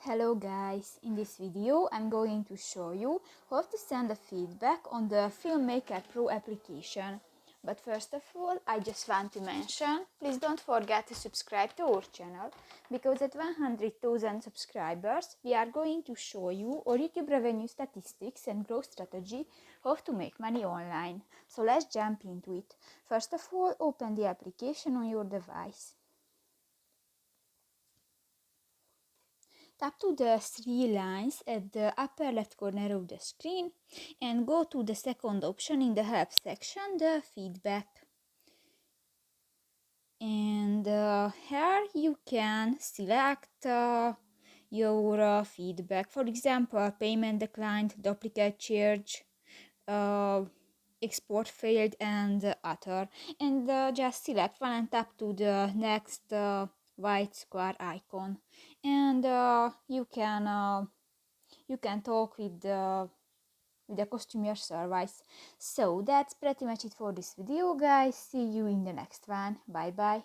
Hello guys, in this video I'm going to show you how to send a feedback on the Filmmaker Pro application. But first of all, I just want to mention, please don't forget to subscribe to our channel, because at 100,000 subscribers we are going to show you our YouTube revenue statistics and growth strategy, how to make money online. So let's jump into it. First of all, open the application on your device. Tap to the three lines at the upper left corner of the screen and go to the second option in the help section, the feedback. And here you can select your feedback. For example, payment declined, duplicate charge, export failed, and other. And just select one and tap to the next white square icon, and you can talk with the customer service. So that's pretty much it for this video, guys. See you in the next one. Bye bye.